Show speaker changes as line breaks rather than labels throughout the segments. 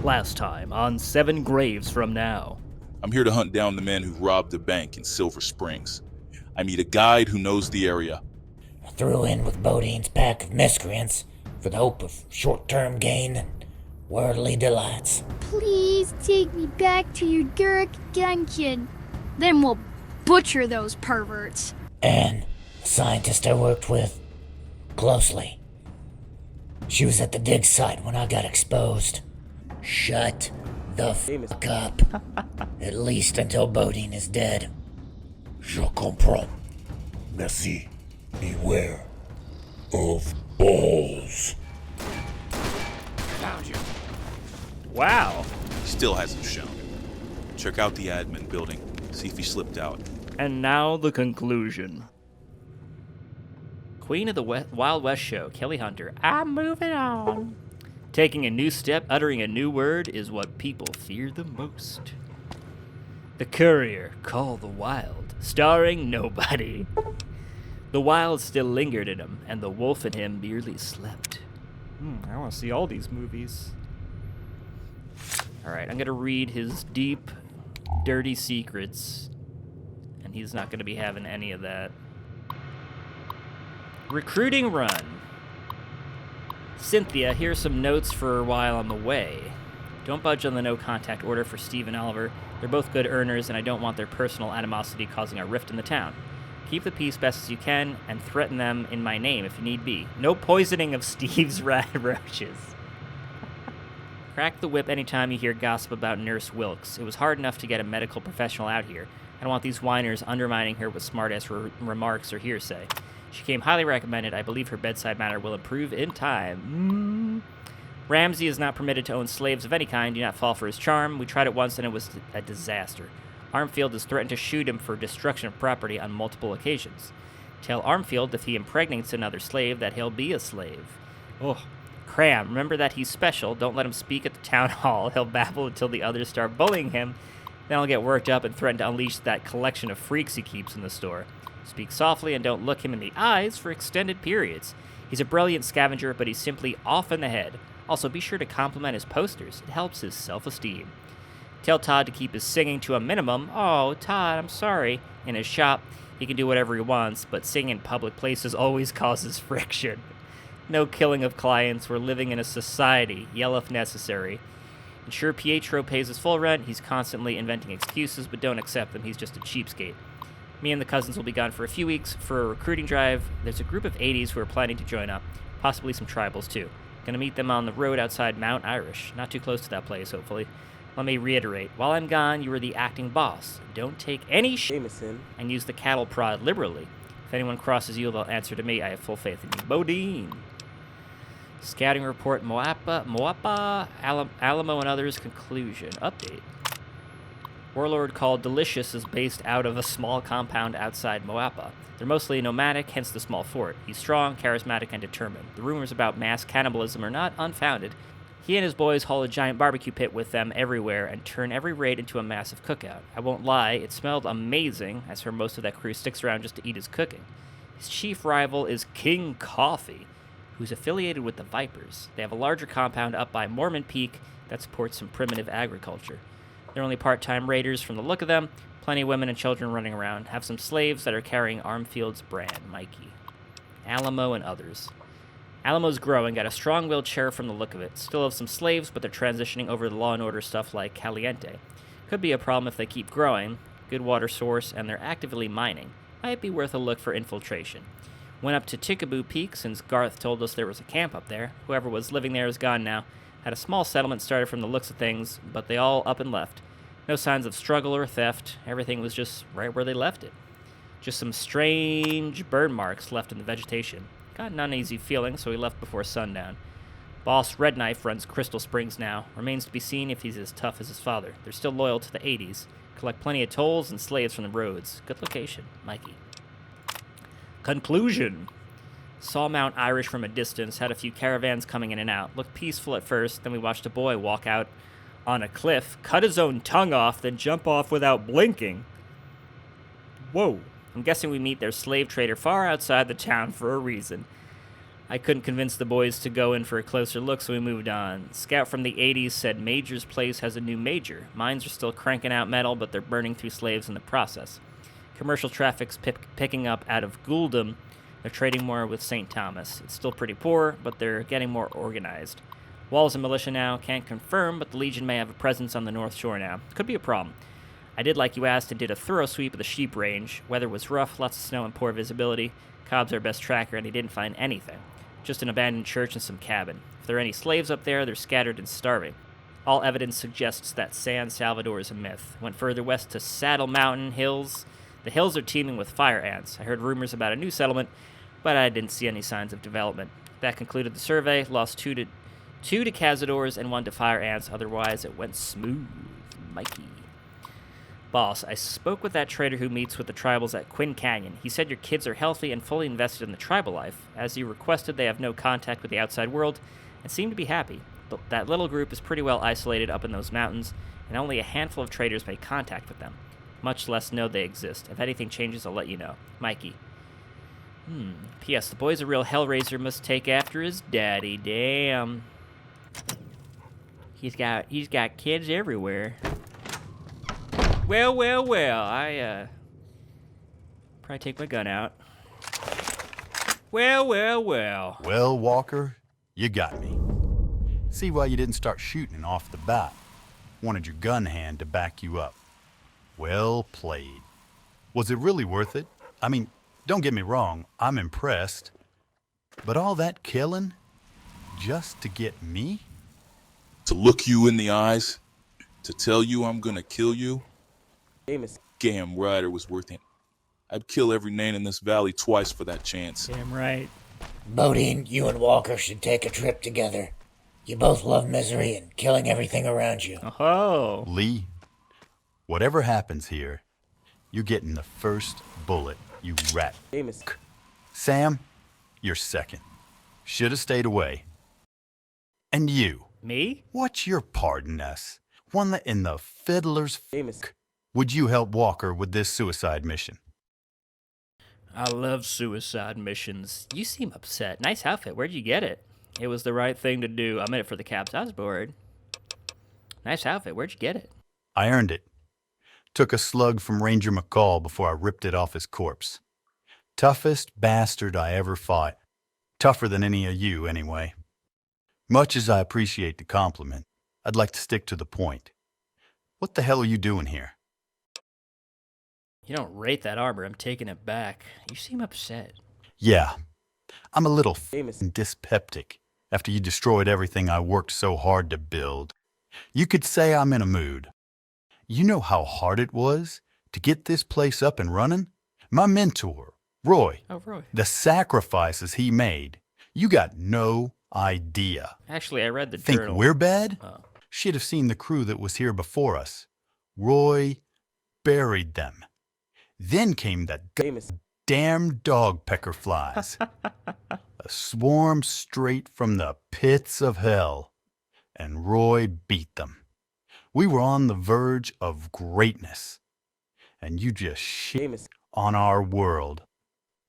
Last time on 7 Graves from Now.
I'm here to hunt down the men who robbed the bank in Silver Springs. I need a guide who knows the area.
I threw in with Bodine's pack of miscreants for the hope of short-term gain and worldly delights.
Please take me back to your dark dungeon. Then we'll butcher those perverts.
And a scientist I worked with closely. She was at the dig site when I got exposed. Shut the fuck up. At least until Bodine is dead.
Je comprends. Merci. Beware of balls.
Found you.
Wow.
He still hasn't shown. Check out the admin building. See if he slipped out.
And now the conclusion. Queen of the Wild West show, Kelly Hunter. I'm moving on. Taking a new step, uttering a new word is what people fear the most. The Courier, Call the Wild, starring nobody. The wild still lingered in him, and the wolf in him merely slept. I want to see all these movies. Alright, I'm going to read his deep, dirty secrets, and he's not going to be having any of that. Recruiting run. Cynthia, here's some notes for a while on the way. Don't budge on the no contact order for Steve and Oliver. They're both good earners, and I don't want their personal animosity causing a rift in the town. Keep the peace best as you can, and threaten them in my name if need be. No poisoning of Steve's rat roaches. Crack the whip anytime you hear gossip about Nurse Wilkes. It was hard enough to get a medical professional out here. I don't want these whiners undermining her with smart-ass remarks or hearsay. She came highly recommended. I believe her bedside manner will improve in time. Ramsey is not permitted to own slaves of any kind. Do not fall for his charm. We tried it once and it was a disaster. Armfield has threatened to shoot him for destruction of property on multiple occasions. Tell Armfield if he impregnates another slave that he'll be a slave. Oh, Cram, remember that he's special. Don't let him speak at the town hall. He'll babble until the others start bullying him. Then he'll get worked up and threaten to unleash that collection of freaks he keeps in the store. Speak softly and don't look him in the eyes for extended periods. He's a brilliant scavenger, but he's simply off in the head. Also, be sure to compliment his posters. It helps his self-esteem. Tell Todd to keep his singing to a minimum. Oh, Todd, I'm sorry. In his shop, he can do whatever he wants, but singing in public places always causes friction. No killing of clients. We're living in a society. Yell if necessary. Ensure Pietro pays his full rent. He's constantly inventing excuses, but don't accept them. He's just a cheapskate. Me and the cousins will be gone for a few weeks for a recruiting drive. There's a group of 80s who are planning to join up, possibly some tribals too. Gonna meet them on the road outside Mount Irish. Not too close to that place, hopefully. Let me reiterate, while I'm gone, you are the acting boss. Don't take any
Jameson.
And use the cattle prod liberally. If anyone crosses you, they'll answer to me. I have full faith in you. Bodine. Scouting report, Moapa, Alamo and others, conclusion. Update. Warlord called Delicious is based out of a small compound outside Moapa. They're mostly nomadic, hence the small fort. He's strong, charismatic, and determined. The rumors about mass cannibalism are not unfounded. He and his boys haul a giant barbecue pit with them everywhere and turn every raid into a massive cookout. I won't lie, it smelled amazing, as for most of that crew sticks around just to eat his cooking. His chief rival is King Coffee, who's affiliated with the Vipers. They have a larger compound up by Mormon Peak that supports some primitive agriculture. They're only part-time raiders from the look of them. Plenty of women and children running around. Have some slaves that are carrying Armfield's brand, Mikey. Alamo and others. Alamo's growing, got a strong-willed sheriff from the look of it. Still have some slaves, but they're transitioning over to law and order stuff like Caliente. Could be a problem if they keep growing. Good water source, and they're actively mining. Might be worth a look for infiltration. Went up to Tickaboo Peak since Garth told us there was a camp up there. Whoever was living there is gone now. Had a small settlement started from the looks of things, but they all up and left. No signs of struggle or theft. Everything was just right where they left it. Just some strange burn marks left in the vegetation. Got an uneasy feeling, so he left before sundown. Boss Red Knife runs Crystal Springs now. Remains to be seen if he's as tough as his father. They're still loyal to the 80s. Collect plenty of tolls and slaves from the roads. Good location, Mikey. Conclusion. Saw Mount Irish from a distance, had a few caravans coming in and out. Looked peaceful at first, then we watched a boy walk out on a cliff, cut his own tongue off, then jump off without blinking. Whoa. I'm guessing we meet their slave trader far outside the town for a reason. I couldn't convince the boys to go in for a closer look, so we moved on. Scout from the 80s said Major's place has a new major. Mines are still cranking out metal, but they're burning through slaves in the process. Commercial traffic's picking up out of Gouldham. They're trading more with St. Thomas. It's still pretty poor, but they're getting more organized. Wall's a militia now. Can't confirm, but the Legion may have a presence on the North Shore now. Could be a problem. I did like you asked and did a thorough sweep of the sheep range. Weather was rough, lots of snow and poor visibility. Cobb's our best tracker, and he didn't find anything. Just an abandoned church and some cabin. If there are any slaves up there, they're scattered and starving. All evidence suggests that San Salvador is a myth. Went further west to Saddle Mountain Hills. The hills are teeming with fire ants. I heard rumors about a new settlement, but I didn't see any signs of development. That concluded the survey. Lost two to cazadors and 1 to fire ants. Otherwise, it went smooth. Mikey. Boss, I spoke with that trader who meets with the tribals at Quinn Canyon. He said your kids are healthy and fully invested in the tribal life. As you requested, they have no contact with the outside world and seem to be happy. But that little group is pretty well isolated up in those mountains, and only a handful of traders make contact with them, much less know they exist. If anything changes, I'll let you know. Mikey. P.S. The boy's a real hellraiser, must take after his daddy. Damn. He's got kids everywhere. Well, I, probably take my gun out. Well.
Well, Walker, you got me. See why you didn't start shooting off the bat. Wanted your gun hand to back you up. Well played. Was it really worth it? I mean, don't get me wrong, I'm impressed. But all that killing, just to get me?
To look you in the eyes, to tell you I'm gonna kill you? Damn right it was worth it. I'd kill every Nain in this valley twice for that chance.
Damn right.
Bodine, you and Walker should take a trip together. You both love misery and killing everything around you.
Oh.
Lee, whatever happens here, you're getting the first bullet, you rat. Sam, you're second. Should have stayed away. And you.
Me?
What's your part in this? One that in the fiddler's Would you help Walker with this suicide mission?
I love suicide missions. You seem upset. Nice outfit. Where'd you get it? It was the right thing to do. I'm in it for the caps. I was bored. Nice outfit. Where'd you get it?
I earned it. Took a slug from Ranger McCall before I ripped it off his corpse. Toughest bastard I ever fought. Tougher than any of you, anyway. Much as I appreciate the compliment, I'd like to stick to the point. What the hell are you doing here?
You don't rate that armor. I'm taking it back. You seem upset.
Yeah, I'm a little dyspeptic after you destroyed everything I worked so hard to build. You could say I'm in a mood. You know how hard it was to get this place up and running? My mentor, Roy.
Oh, Roy.
The sacrifices he made. You got no idea.
Actually, I read the
Think
journal.
we're bad?
Oh.
Should have seen the crew that was here before us. Roy buried them. Then came that damn dog pecker flies. A swarm straight from the pits of hell. And Roy beat them. We were on the verge of greatness. And you just shit on our world.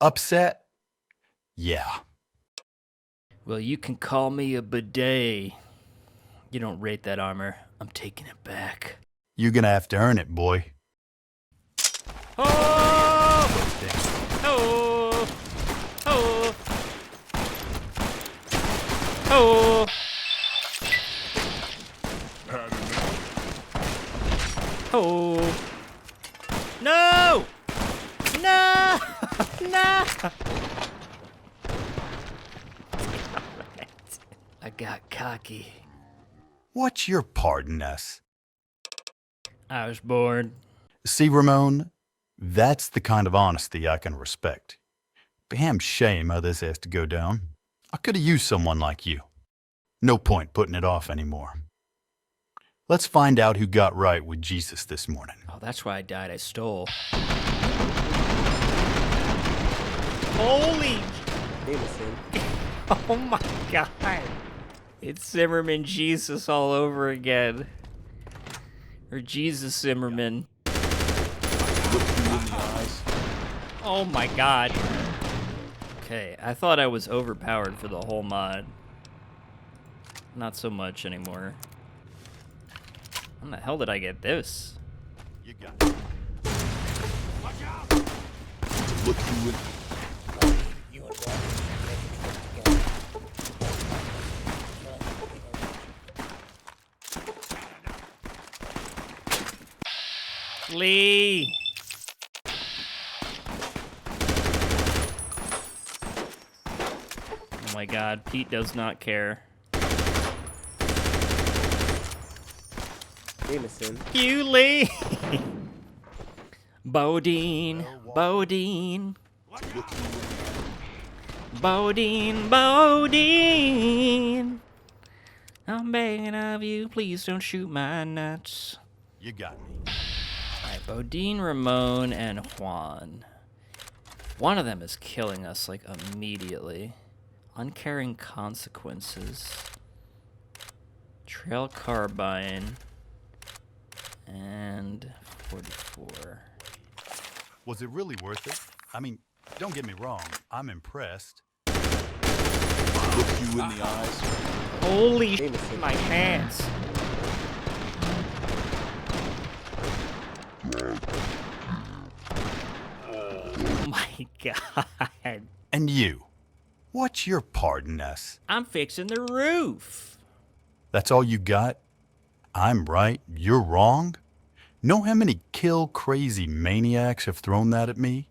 Upset? Yeah.
Well, you can call me a bidet. You don't rate that armor. I'm taking it back.
You're gonna have to earn it, boy.
Oh! Oh! Oh! Oh! Oh! No! No! No! I got cocky.
What's your part in this?
I was bored.
See, Ramon, that's the kind of honesty I can respect. Damn shame how this has to go down. I could have used someone like you. No point putting it off anymore. Let's find out who got right with Jesus this morning.
Oh, that's why I died. I stole. Holy! Oh my God! It's Zimmerman Jesus all over again. Or Jesus Zimmerman.
Look you in the eyes.
Oh my God. Okay, I thought I was overpowered for the whole mod. Not so much anymore. When the hell did I get this?
You got it.
To look you in.
You and Roger should make a trip together.
Lee! Oh my god, Pete does not care.
Jameson.
You, Lee! Bodine, Bodine. Bodine, Bodine. I'm begging of you, please don't shoot my nuts.
You got me.
Alright, Bodine, Ramon, and Juan. One of them is killing us, like, immediately. Uncaring consequences. Trail carbine. And 44.
Was it really worth it? I mean, don't get me wrong. I'm impressed.
Look you in the eyes.
Holy
Jameson.
my pants. Oh my god.
And you? What's your part in this?
I'm fixing the roof.
That's all you got? I'm right, you're wrong? Know how many kill-crazy maniacs have thrown that at me?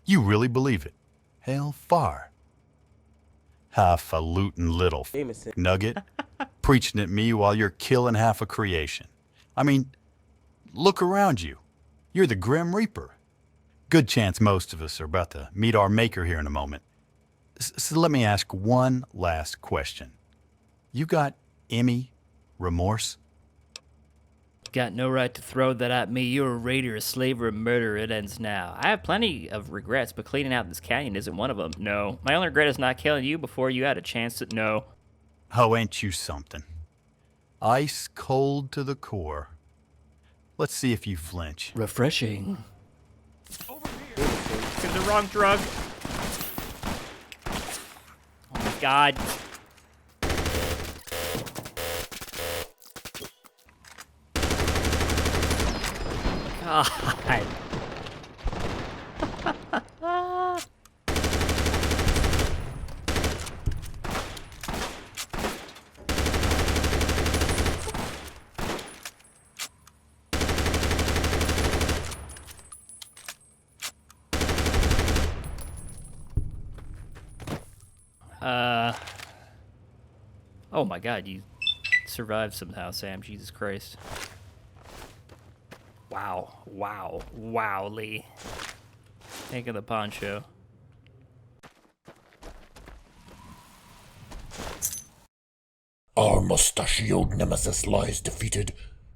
You really believe it? Hell far. Highfalutin little
Jameson.
nugget, preaching at me while you're killing half a creation. I mean, look around you. You're the Grim Reaper. Good chance most of us are about to meet our maker here in a moment. So let me ask one last question. You got any remorse?
Got no right to throw that at me. You're a raider, a slave, or a murderer. It ends now. I have plenty of regrets, but cleaning out this canyon isn't one of them. No. My only regret is not killing you before you had a chance to... No.
Oh, ain't you something? Ice cold to the core. Let's see if you flinch.
Refreshing. Took the wrong drug. Oh my god. God. Oh my god, you survived somehow, Sam. Jesus Christ. Wow. Wow. Wow, Lee. Think of the poncho.
Our mustachioed nemesis lies defeated,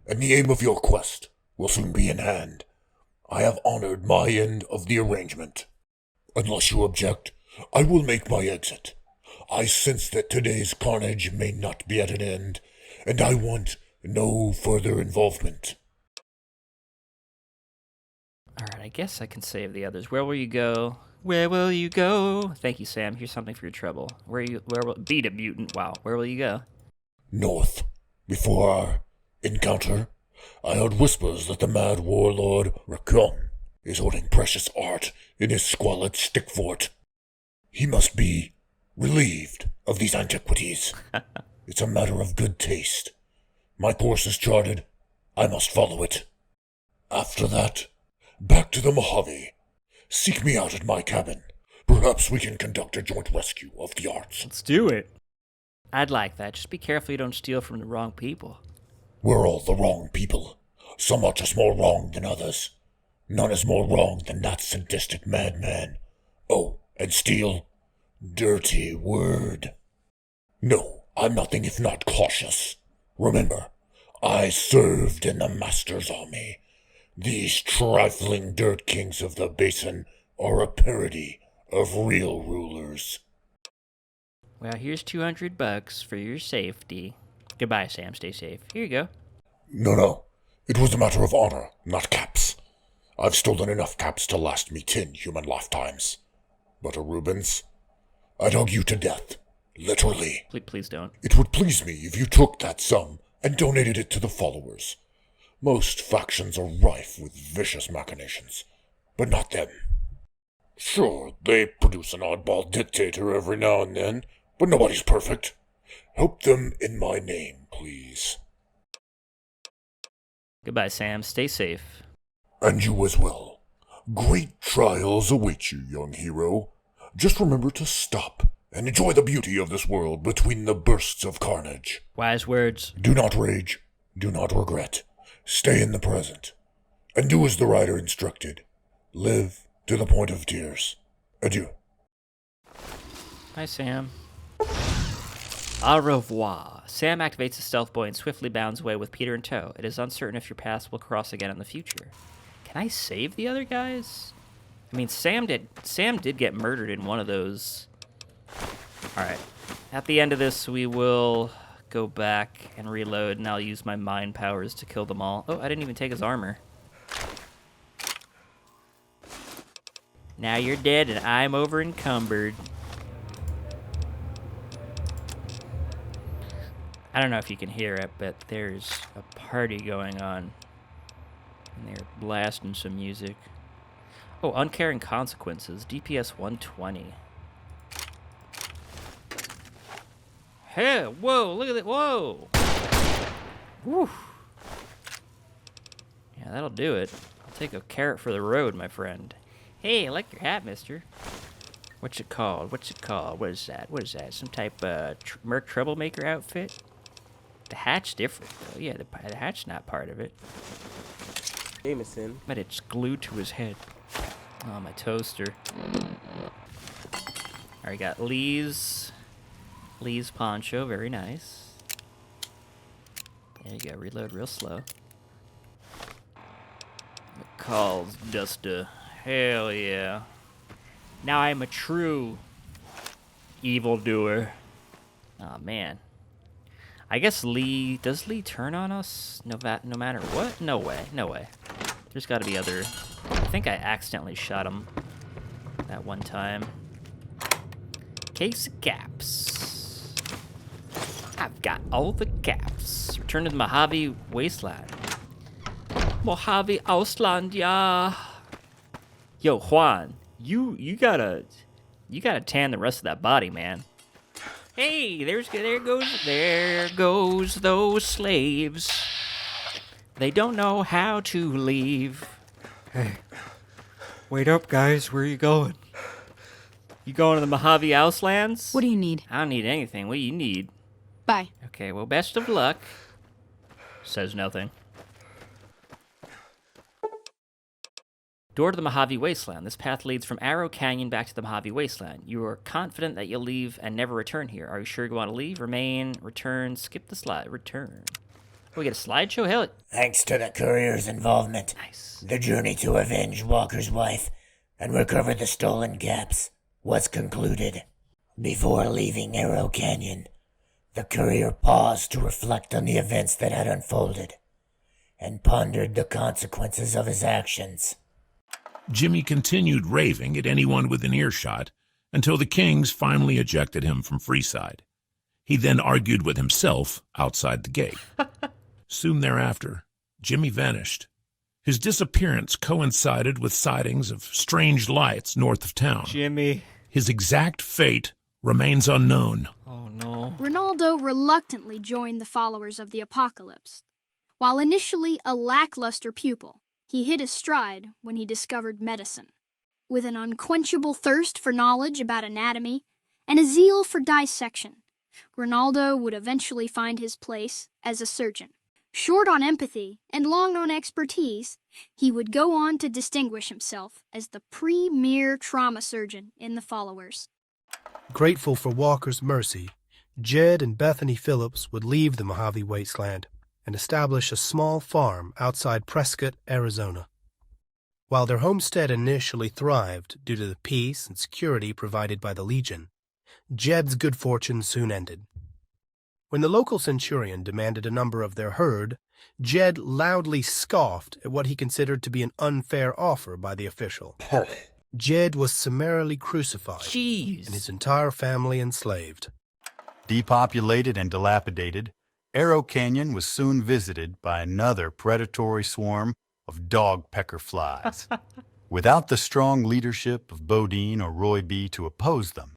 and the aim of your quest will soon be in hand. I have honored my end of the arrangement. Unless you object, I will make my exit. I sense that today's carnage may not be at an end, and I want no further involvement.
Alright, I guess I can save the others. Where will you go? Where will you go? Thank you, Sam. Here's something for your trouble. Where will... Beat a mutant. Wow. Where will you go?
North. Before our encounter, I heard whispers that the mad warlord Recon is holding precious art in his squalid stick fort. He must be relieved of these antiquities. It's a matter of good taste. My course is charted. I must follow it. After that, back to the Mojave. Seek me out at my cabin. Perhaps we can conduct a joint rescue of the arts.
Let's do it. I'd like that. Just be careful you don't steal from the wrong people.
We're all the wrong people. Some are just more wrong than others. None is more wrong than that sadistic madman. Oh, and steal? Dirty word. No, I'm nothing if not cautious. Remember, I served in the Master's army. These trifling dirt kings of the basin are a parody of real rulers.
Well, here's $200 for your safety. Goodbye, Sam. Stay safe. Here you go.
No. It was a matter of honor, not caps. I've stolen enough caps to last me 10 human lifetimes. but a Rubens. I'd hug you to death. Literally.
Please don't.
It would please me if you took that sum and donated it to the followers. Most factions are rife with vicious machinations, but not them. Sure, they produce an oddball dictator every now and then, but nobody's perfect. Help them in my name, please.
Goodbye, Sam. Stay safe.
And you as well. Great trials await you, young hero. Just remember to stop and enjoy the beauty of this world between the bursts of carnage.
Wise words.
Do not rage. Do not regret. Stay in the present. And do as the writer instructed. Live to the point of tears. Adieu.
Bye, Sam. Au revoir. Sam activates his stealth boy and swiftly bounds away with Peter in tow. It is uncertain if your paths will cross again in the future. Can I save the other guys? I mean, Sam did get murdered in one of those. Alright. At the end of this, we will go back and reload, and I'll use my mind powers to kill them all. Oh, I didn't even take his armor. Now you're dead, and I'm over encumbered. I don't know if you can hear it, but there's a party going on. And they're blasting some music. Oh, Uncaring Consequences. DPS 120. Hey, whoa, look at that. Whoa. Woo. Yeah, that'll do it. I'll take a carrot for the road, my friend. Hey, I like your hat, mister. What's it called? What's it called? What is that? What is that? Some type of Merc Troublemaker outfit? The hat's different, though. Yeah, the hat's not part of it.
Jameson.
But it's glued to his head. Oh, my toaster. Alright, got Lee's poncho. Very nice. There you go. Reload real slow. McCall's duster. Hell yeah. Now I'm a true evildoer. Oh, man. I guess Lee... Does Lee turn on us no matter what? No way. No way. There's got to be other... I think I accidentally shot him that one time. Case of caps. I've got all the caps. Return to the Mojave Wasteland. Mojave Ausland, yeah. Yo, Juan, you gotta tan the rest of that body, man. Hey, there goes those slaves. They don't know how to leave. Hey, wait up, guys. Where are you going? You going to the Mojave Auslands?
What do you need?
I don't need anything. What do you need?
Bye.
Okay, well, best of luck. Says nothing. Door to the Mojave Wasteland. This path leads from Arrow Canyon back to the Mojave Wasteland. You are confident that you'll leave and never return here. Are you sure you want to leave? Remain, return, skip the slide, return. Oh, we get a slideshow? Hell,
Thanks to the courier's involvement,
nice.
the journey to avenge Walker's wife and recover the stolen caps was concluded. Before leaving Arrow Canyon, the courier paused to reflect on the events that had unfolded and pondered the consequences of his actions.
Jimmy continued raving at anyone within earshot until the Kings finally ejected him from Freeside. He then argued with himself outside the gate. Soon thereafter, Jimmy vanished. His disappearance coincided with sightings of strange lights north of town.
Jimmy.
His exact fate remains unknown.
Oh, no.
Ronaldo reluctantly joined the followers of the Apocalypse. While initially a lackluster pupil, he hit his stride when he discovered medicine. With an unquenchable thirst for knowledge about anatomy and a zeal for dissection, Ronaldo would eventually find his place as a surgeon. Short on empathy and long on expertise, he would go on to distinguish himself as the premier trauma surgeon in the followers.
Grateful for Walker's mercy, Jed and Bethany Phillips would leave the Mojave Wasteland and establish a small farm outside Prescott, Arizona. While their homestead initially thrived due to the peace and security provided by the Legion, Jed's good fortune soon ended. When the local centurion demanded a number of their herd, Jed loudly scoffed at what he considered to be an unfair offer by the official. Jed was summarily crucified
Jeez.
and his entire family enslaved.
Depopulated and dilapidated, Arrow Canyon was soon visited by another predatory swarm of dog pecker flies. Without the strong leadership of Bodine or Roy B. to oppose them,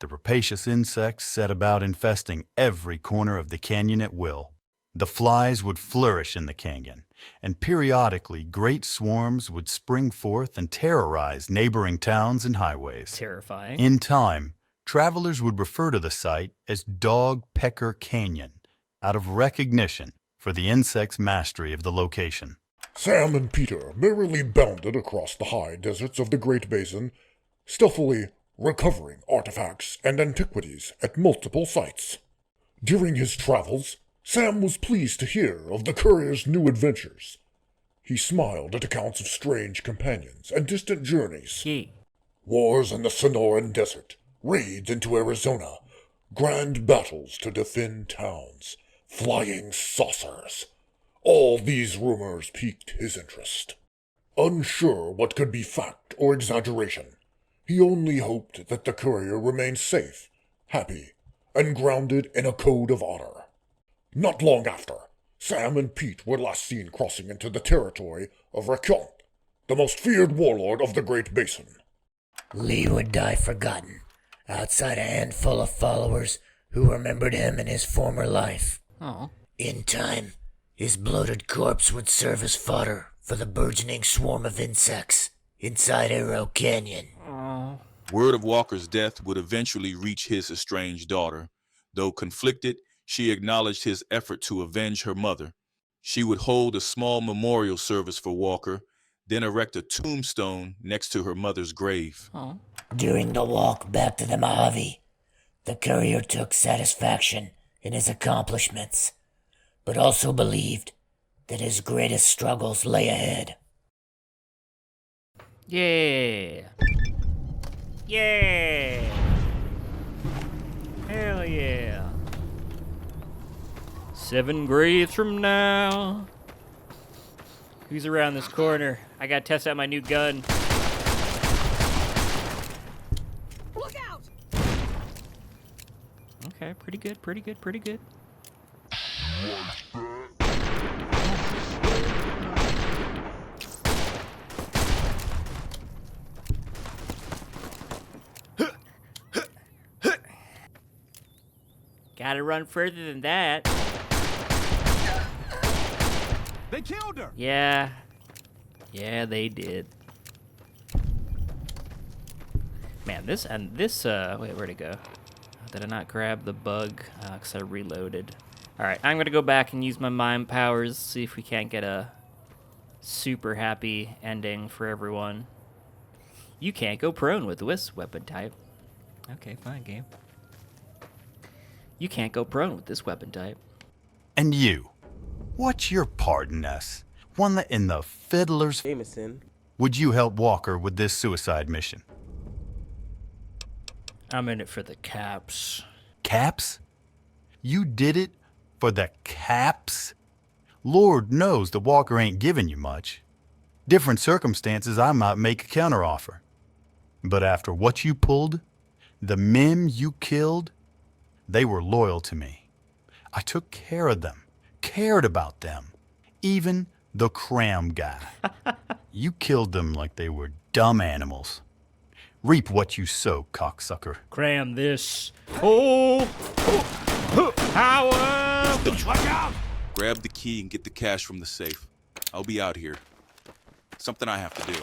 the rapacious insects set about infesting every corner of the canyon at will. The flies would flourish in the canyon, and periodically great swarms would spring forth and terrorize neighboring towns and highways.
Terrifying.
In time, travelers would refer to the site as Dog Pecker Canyon, out of recognition for the insect's mastery of the location.
Sam and Peter merrily bounded across the high deserts of the Great Basin, stealthily recovering artifacts and antiquities at multiple sites. During his travels, Sam was pleased to hear of the courier's new adventures. He smiled at accounts of strange companions and distant journeys. Wars in the Sonoran Desert, raids into Arizona, grand battles to defend towns, flying saucers. All these rumors piqued his interest. Unsure what could be fact or exaggeration, he only hoped that the courier remained safe, happy, and grounded in a code of honor. Not long after, Sam and Pete were last seen crossing into the territory of Recon, the most feared warlord of the Great Basin.
Lee would die forgotten, outside a handful of followers who remembered him in his former life.
Oh.
In time, his bloated corpse would serve as fodder for the burgeoning swarm of insects inside Arrow Canyon.
Oh.
Word of Walker's death would eventually reach his estranged daughter. Though conflicted, she acknowledged his effort to avenge her mother. She would hold a small memorial service for Walker, then erect a tombstone next to her mother's grave.
Oh.
During the walk back to the Mojave, the courier took satisfaction in his accomplishments, but also believed that his greatest struggles lay ahead.
Yeah. Yeah. Hell yeah. 7 graves from now. Who's around this corner? I gotta test out my new gun.
Look out!
Okay, pretty good, pretty good, pretty good. Gotta run further than that.
They killed her!
Yeah. Yeah, they did. Man, this, wait, where'd it go? Did I not grab the bug? Because I reloaded. Alright, I'm gonna go back and use my mind powers, see if we can't get a super happy ending for everyone. You can't go prone with this weapon type. Okay, fine, game. You can't go prone with this weapon type.
And you, what's your part in this? One that in the fiddler's...
Jameson.
Would you help Walker with this suicide mission?
I'm in it for the caps.
Caps? You did it for the caps? Lord knows the Walker ain't giving you much. Different circumstances, I might make a counteroffer. But after what you pulled, the men you killed, they were loyal to me. I took care of them, cared about them, even the cram guy. You killed them like they were dumb animals. Reap what you sow, cocksucker.
Cram this. Oh! Howell!
Watch out!
Grab the key and get the cash from the safe. I'll be out here. Something I have to do.